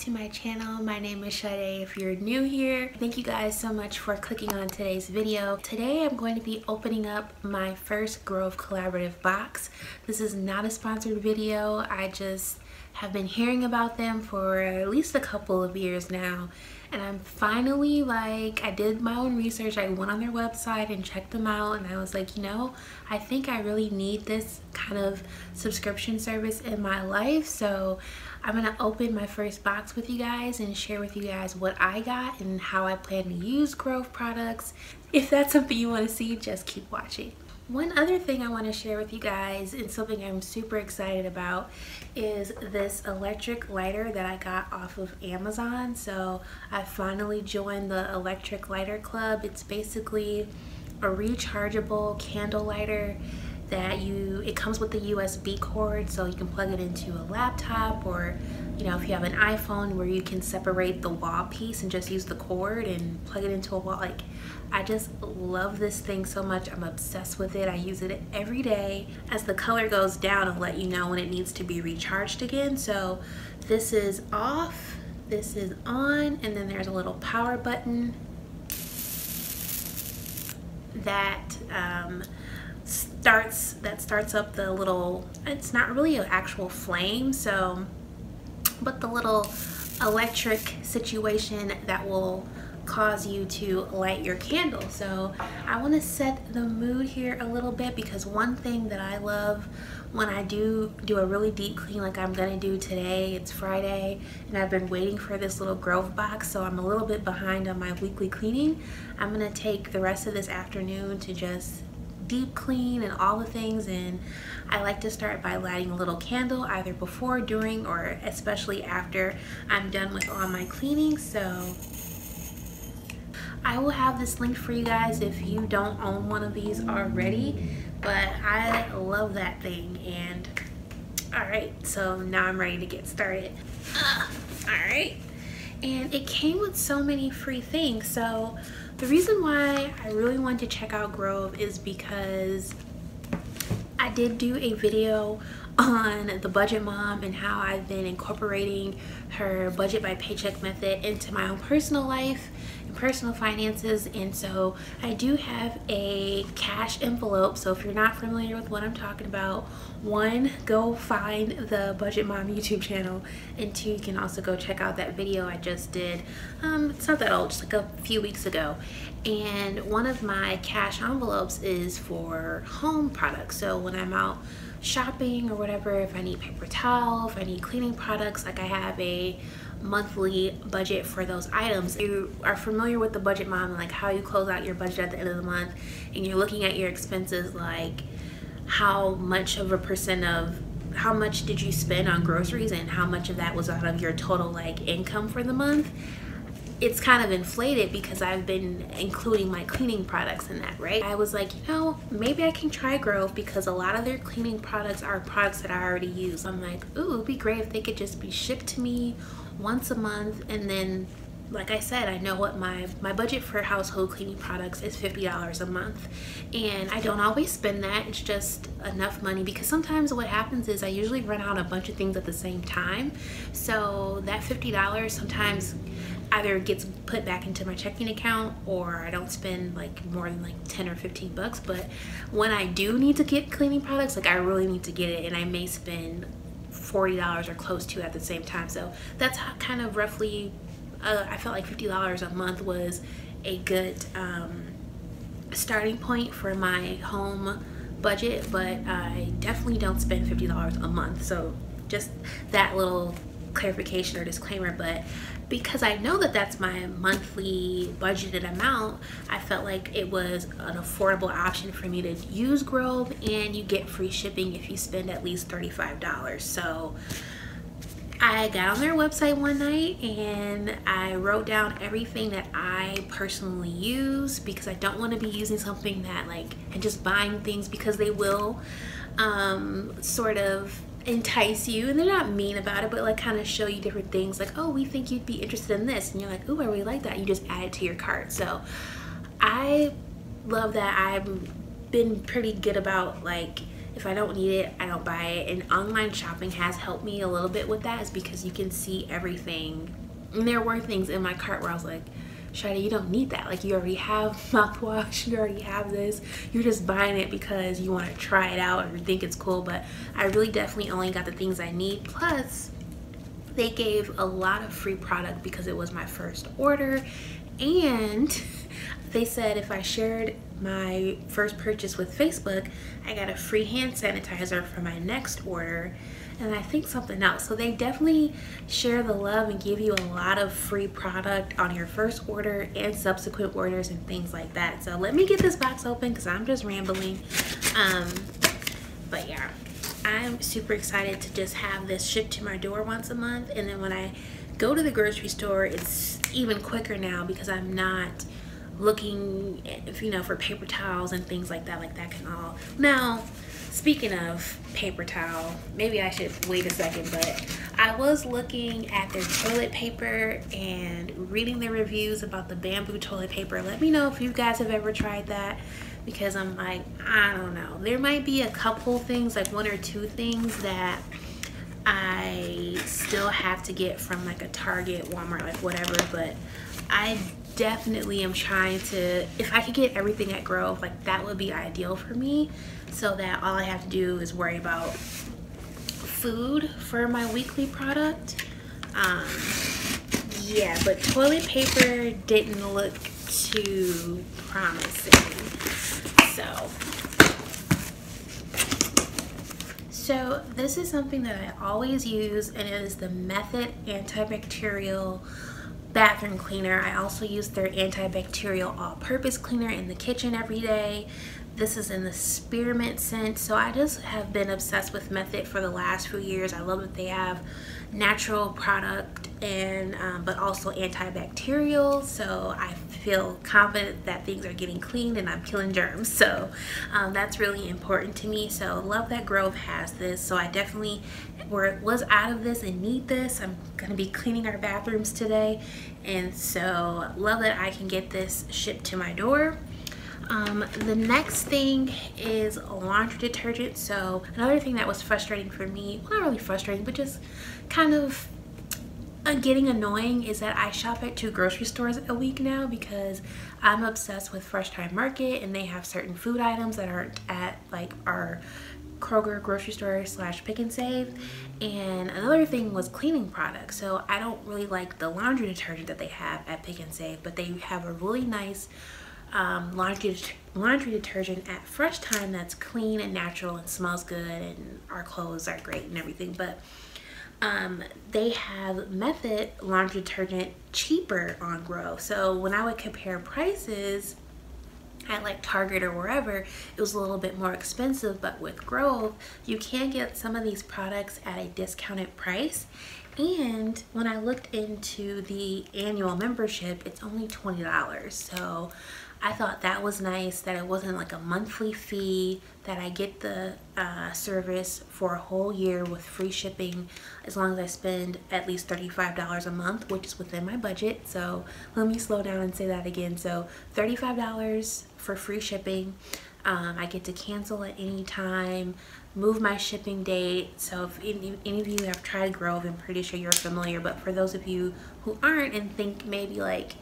to my channel. My name is SHA-DAY. If you're new here, thank you guys so much for clicking on today's video. Today I'm going to be opening up my first Grove collaborative box. This is not a sponsored video. I just have been hearing about them for at least a couple of years now, and I'm finally I did my own research. I went on their website and checked them out, and I was like, you know, I think I really need this kind of subscription service in my life. So I'm gonna open my first box with you guys and share with you guys what I got and how I plan to use Grove products. If that's something you want to see, just keep watching. One other thing I want to share with you guys, and something I'm super excited about, is this electric lighter that I got off of Amazon. So I finally joined the electric lighter club. It's basically a rechargeable candle lighter that it comes with the USB cord, so you can plug it into a laptop, or you know, if you have an iPhone where you can separate the wall piece and just use the cord and plug it into a wall. I just love this thing so much. I'm obsessed with it. I use it every day. As the color goes down, it'll let you know when it needs to be recharged again. So this is off, this is on, and then there's a little power button that starts up the little, it's not really an actual flame, but the little electric situation that will cause you to light your candle. So I want to set the mood here a little bit, because one thing that I love when I do a really deep clean like I'm gonna do today, it's Friday and I've been waiting for this little Grove box, so I'm a little bit behind on my weekly cleaning. I'm gonna take the rest of this afternoon to just deep clean and all the things, and I like to start by lighting a little candle either before, during, or especially after I'm done with all my cleaning. So I will have this linked for you guys if you don't own one of these already, but I love that thing. And all right, so now I'm ready to get started. All right, and it came with so many free things. So the reason why I really wanted to check out Grove is because I did do a video on the budget mom and how I've been incorporating her budget by paycheck method into my own personal life and personal finances. And so I do have a cash envelope. So if you're not familiar with what I'm talking about, one, go find the Budget Mom YouTube channel, and two, you can also go check out that video I just did. It's not that old, just like a few weeks ago. And one of my cash envelopes is for home products. So when I'm out shopping or whatever, if I need paper towel, if I need cleaning products, like I have a monthly budget for those items. You are familiar with the Budget Mom, like how you close out your budget at the end of the month, and you're looking at your expenses, like how much of a percent of how much did you spend on groceries and how much of that was out of your total income for the month. It's kind of inflated because I've been including my cleaning products in that, right? I was like, you know, maybe I can try Grove, because a lot of their cleaning products are products that I already use. I'm like, ooh, it'd be great if they could just be shipped to me once a month. And then, like I said, I know what my budget for household cleaning products is $50 a month, and I don't always spend that. It's just enough money, because sometimes what happens is I usually run out a bunch of things at the same time. So that $50 sometimes either gets put back into my checking account, or I don't spend more than 10 or 15 bucks. But when I do need to get cleaning products, I really need to get it, and I may spend $40 or close to at the same time. So that's how kind of roughly I felt like $50 a month was a good starting point for my home budget, but I definitely don't spend $50 a month. So just that little clarification or disclaimer. But because I know that that's my monthly budgeted amount, I felt like it was an affordable option for me to use Grove, and you get free shipping if you spend at least $35. So I got on their website one night and I wrote down everything that I personally use, because I don't want to be using something that and just buying things because they will sort of entice you, and they're not mean about it, but kind of show you different things, oh, we think you'd be interested in this, and you're like, ooh, I really like that. You just add it to your cart. So I love that. I've been pretty good about if I don't need it, I don't buy it. And online shopping has helped me a little bit with that, is because you can see everything. And there were things in my cart where I was like, SHA-DAY, you don't need that. Like, you already have mouthwash, you already have this. You're just buying it because you want to try it out or think it's cool. But I really definitely only got the things I need. Plus, they gave a lot of free product because it was my first order. And they said if I shared my first purchase with Facebook, I got a free hand sanitizer for my next order, and I think something else. So they definitely share the love and give you a lot of free product on your first order and subsequent orders and things like that. So let me get this box open because I'm just rambling. But yeah, I'm super excited to just have this shipped to my door once a month. And then when I go to the grocery store, it's even quicker now because I'm not looking, you know, for paper towels and things like that. Like, that can all. Now, speaking of paper towel, maybe I should wait a second, but I was looking at their toilet paper and reading the reviews about the bamboo toilet paper. Let me know if you guys have ever tried that, because I'm like, I don't know. There might be a couple things, like 1 or 2 things that I still have to get from like a Target, Walmart, like whatever, but I definitely am trying to, if I could get everything at Grove, like that would be ideal for me, so that all I have to do is worry about food for my weekly product. Yeah, but toilet paper didn't look too promising. So this is something that I always use, and it is the Method antibacterial bathroom cleaner. I also use their antibacterial all-purpose cleaner in the kitchen every day. This is in the spearmint scent. So I just have been obsessed with Method for the last few years. I love that they have natural product and but also antibacterial, so I feel confident that things are getting cleaned and I'm killing germs. So that's really important to me. So love that Grove has this. So I definitely was out of this and need this. I'm gonna be cleaning our bathrooms today, and so love that I can get this shipped to my door. The next thing is laundry detergent. So another thing that was frustrating for me, well, not really frustrating, but just kind of getting annoying, is that I shop at 2 grocery stores a week now because I'm obsessed with Fresh Time Market, and they have certain food items that aren't at like our Kroger grocery store / Pick and Save. And another thing was cleaning products. So I don't really like the laundry detergent that they have at Pick and Save, but they have a really nice laundry detergent at Fresh Time that's clean and natural and smells good, and our clothes are great and everything. But they have Method laundry detergent cheaper on Grove. So when I would compare prices at like Target or wherever, it was a little bit more expensive. But with Grove, you can get some of these products at a discounted price. And when I looked into the annual membership, it's only $20. So I thought that was nice, that it wasn't like a monthly fee, that I get the service for a whole year with free shipping as long as I spend at least $35 a month, which is within my budget. So let me slow down and say that again. So $35 for free shipping. I get to cancel at any time, move my shipping date. So if any of you have tried Grove, I'm pretty sure you're familiar. But for those of you who aren't and think maybe like,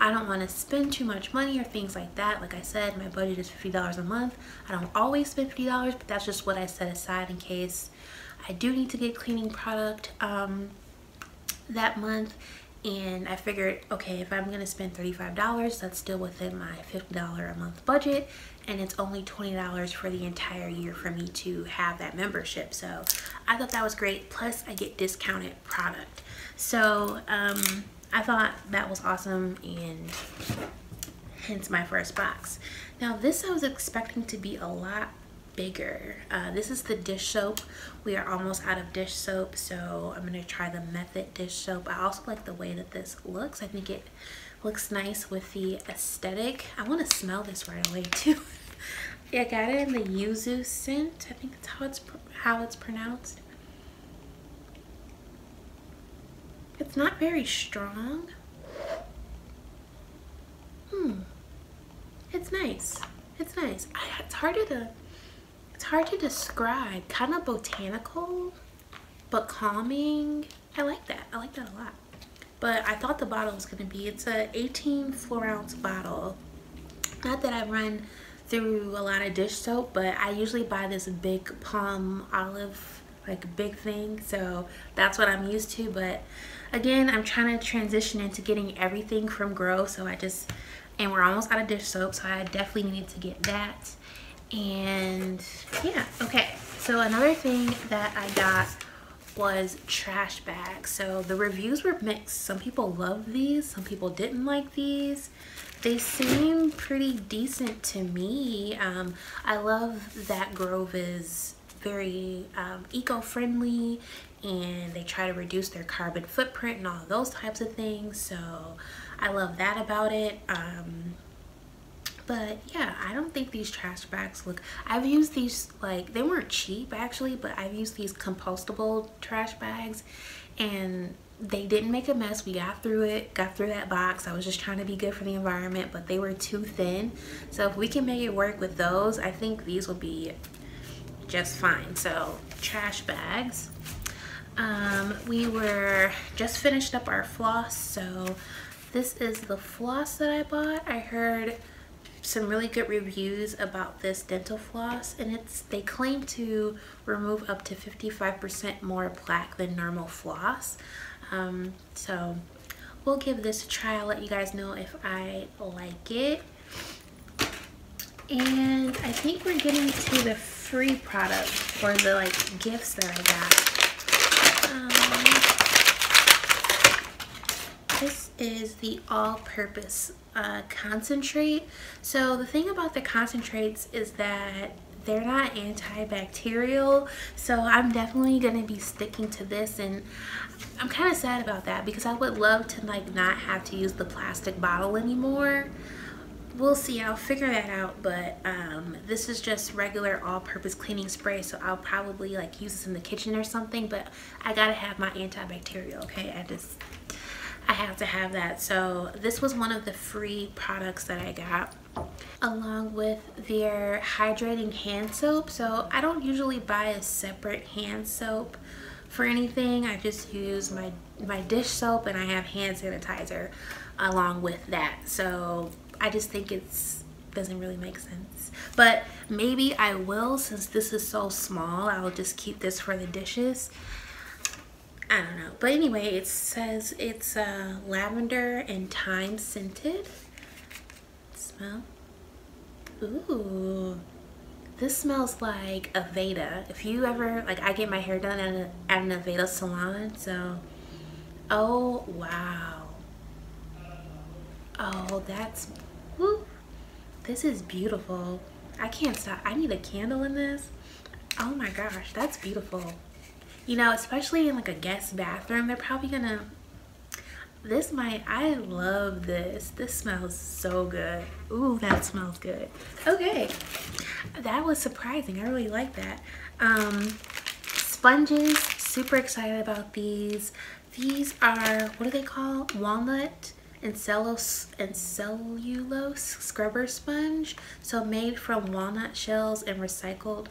I don't want to spend too much money or things like that, like I said, my budget is $50 a month. I don't always spend $50, but that's just what I set aside in case I do need to get cleaning product that month. And I figured, okay, if I'm going to spend $35, that's still within my $50 a month budget. And it's only $20 for the entire year for me to have that membership. So I thought that was great. Plus I get discounted product. So I thought that was awesome, and hence my first box. Now this I was expecting to be a lot bigger. This is the dish soap. We are almost out of dish soap, so I'm gonna try the Method dish soap. I also like the way that this looks. I think it looks nice with the aesthetic. I want to smell this right away too. Yeah, I got it in the YUZU scent. I think that's how it's pronounced. It's not very strong. It's nice. It's nice. It's hard hard to describe. Kind of botanical, but calming. I like that. I like that a lot. But I thought the bottle was gonna be, it's a 18 4-ounce bottle. Not that I run through a lot of dish soap, but I usually buy this big palm olive, like big thing. So that's what I'm used to. But again, I'm trying to transition into getting everything from Grow. So and we're almost out of dish soap. So I definitely need to get that. And yeah, okay. So another thing that I got was trash bags. So the reviews were mixed. Some people loved these, some people didn't like these. They seem pretty decent to me. I love that Grove is very eco-friendly, and they try to reduce their carbon footprint and all those types of things. So I love that about it. But yeah, I don't think these trash bags look, I've used these, like, they weren't cheap actually, but I've used these compostable trash bags and they didn't make a mess. We got through it, got through that box. I was just trying to be good for the environment, but they were too thin. So if we can make it work with those, I think these will be just fine. So trash bags. We were just finished up our floss. So this is the floss that I bought. I heard some really good reviews about this dental floss, and they claim to remove up to 55% more plaque than normal floss. So we'll give this a try. I'll let you guys know if I like it. And I think we're getting to the free product, or the like gifts that I got. This is the all-purpose concentrate. So the thing about the concentrates is that they're not antibacterial, so I'm definitely gonna be sticking to this, and I'm kind of sad about that because I would love to like not have to use the plastic bottle anymore. We'll see, I'll figure that out. But this is just regular all-purpose cleaning spray, so I'll probably like use this in the kitchen or something, but I gotta have my antibacterial, okay? I have to have that. So this was one of the free products that I got, along with their hydrating hand soap. So I don't usually buy a separate hand soap for anything. I just use my dish soap, and I have hand sanitizer along with that. So I just think doesn't really make sense, but maybe I will, since this is so small. I'll just keep this for the dishes. I don't know. But anyway, it says it's lavender and thyme scented. Smell. Ooh. This smells like Aveda. If you ever, like, I get my hair done at an Aveda salon, so. Oh, wow. Oh, woo. This is beautiful. I can't stop. I need a candle in this. Oh my gosh, that's beautiful. You know, especially in like a guest bathroom, they're probably gonna, I love this. This smells so good. Ooh, that smells good. Okay, that was surprising. I really like that. Sponges, super excited about these. These are, what are they called? Walnut and cellulose scrubber sponge. So made from walnut shells and recycled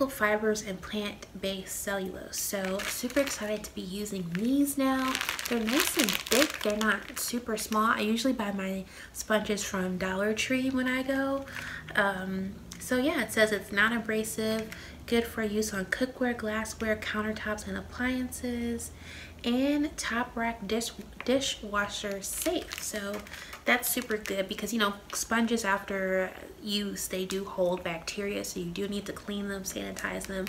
fibers and plant-based cellulose. So super excited to be using these now. They're nice and thick. They're not super small. I usually buy my sponges from Dollar Tree when I go. So yeah, it says it's non abrasive, good for use on cookware, glassware, countertops, and appliances, and top rack dishwasher safe. So that's super good because, you know, sponges after use, they do hold bacteria, so you do need to clean them, sanitize them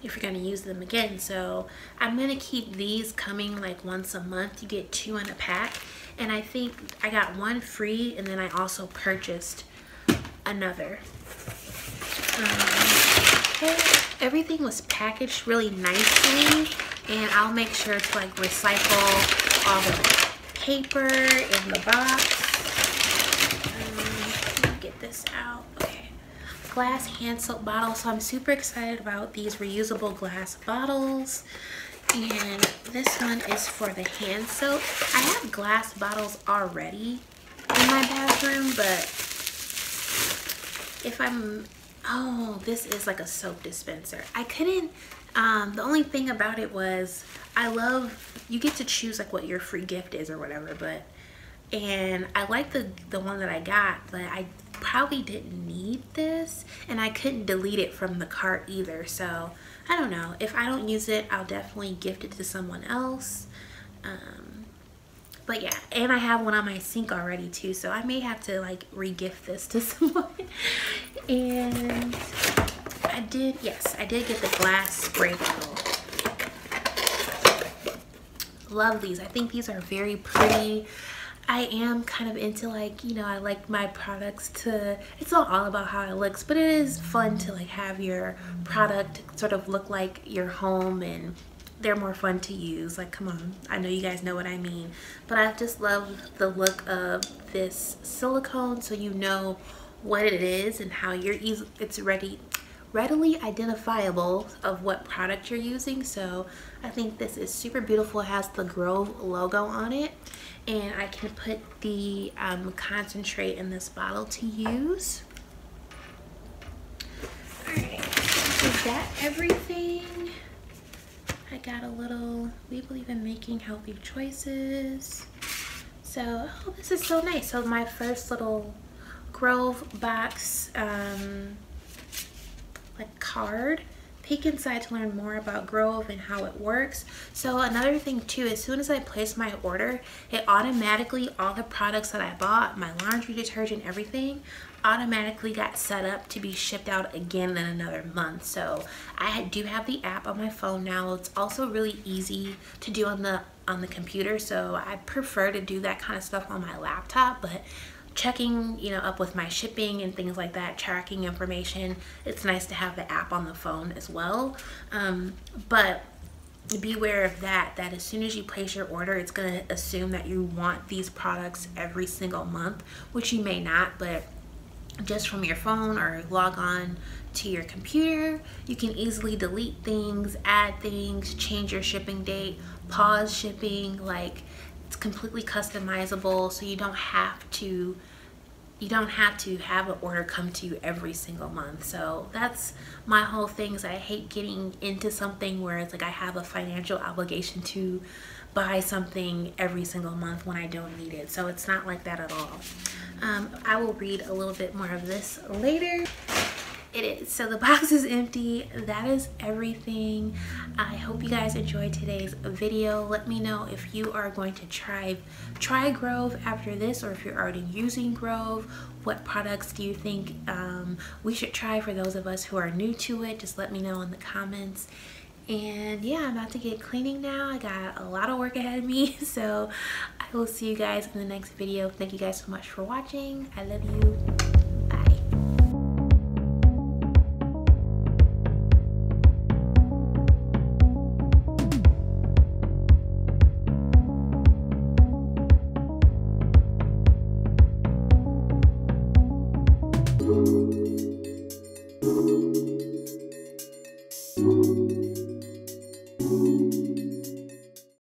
if you're going to use them again. So I'm going to keep these coming like once a month. You get 2 in a pack, and I think I got 1 free, and then I also purchased another. Everything was packaged really nicely, and I'll make sure to like recycle all the paper in the box. Let me get this out. Okay, glass hand soap bottle. So I'm super excited about these reusable glass bottles, and this one is for the hand soap. I have glass bottles already in my bathroom, but if I'm Oh, this is like a soap dispenser. I couldn't, the only thing about it was you get to choose like what your free gift is or whatever, and I like the one that I got, but I probably didn't need this, and I couldn't delete it from the cart either. So I don't know, if I don't use it, I'll definitely gift it to someone else. But yeah, and I have one on my sink already too, so I may have to like re-gift this to someone. And I did get the glass spray bottle. Love these. I think these are very pretty. I am kind of into like, you know, I like my products to, it's not all about how it looks, but it is fun to like have your product sort of look like your home, and they're more fun to use. Like, come on, I know you guys know what I mean. But I just love the look of this silicone, so you know what it is and how it's readily identifiable of what product you're using. So I think this is super beautiful. It has the Grove logo on it, and I can put the concentrate in this bottle to use. All right, is that everything? I got a little, we believe in making healthy choices. So, oh, this is so nice. So my first little Grove box, like card. Peek inside to learn more about Grove and how it works. So another thing too, as soon as I place my order, it automatically, all the products that I bought, my laundry detergent, everything, automatically got set up to be shipped out again in another month. So I do have the app on my phone now. It's also really easy to do on the computer, so I prefer to do that kind of stuff on my laptop. But checking, you know, up with my shipping and things like that, tracking information, it's nice to have the app on the phone as well. But be aware of that as soon as you place your order, it's going to assume that you want these products every single month, which you may not. But just from your phone or log on to your computer, you can easily delete things, add things, change your shipping date, pause shipping. Like, it's completely customizable, so you don't have to have an order come to you every single month. So that's my whole thing, is I hate getting into something where it's like I have a financial obligation to buy something every single month when I don't need it. So it's not like that at all. I will read a little bit more of this later. It is. So the box is empty. That is everything. I hope you guys enjoyed today's video. Let me know if you are going to try Grove after this, or if you're already using Grove. What products do you think we should try for those of us who are new to it? Just let me know in the comments. And yeah, I'm about to get cleaning now. I got a lot of work ahead of me, so I will see you guys in the next video. Thank you guys so much for watching. I love you.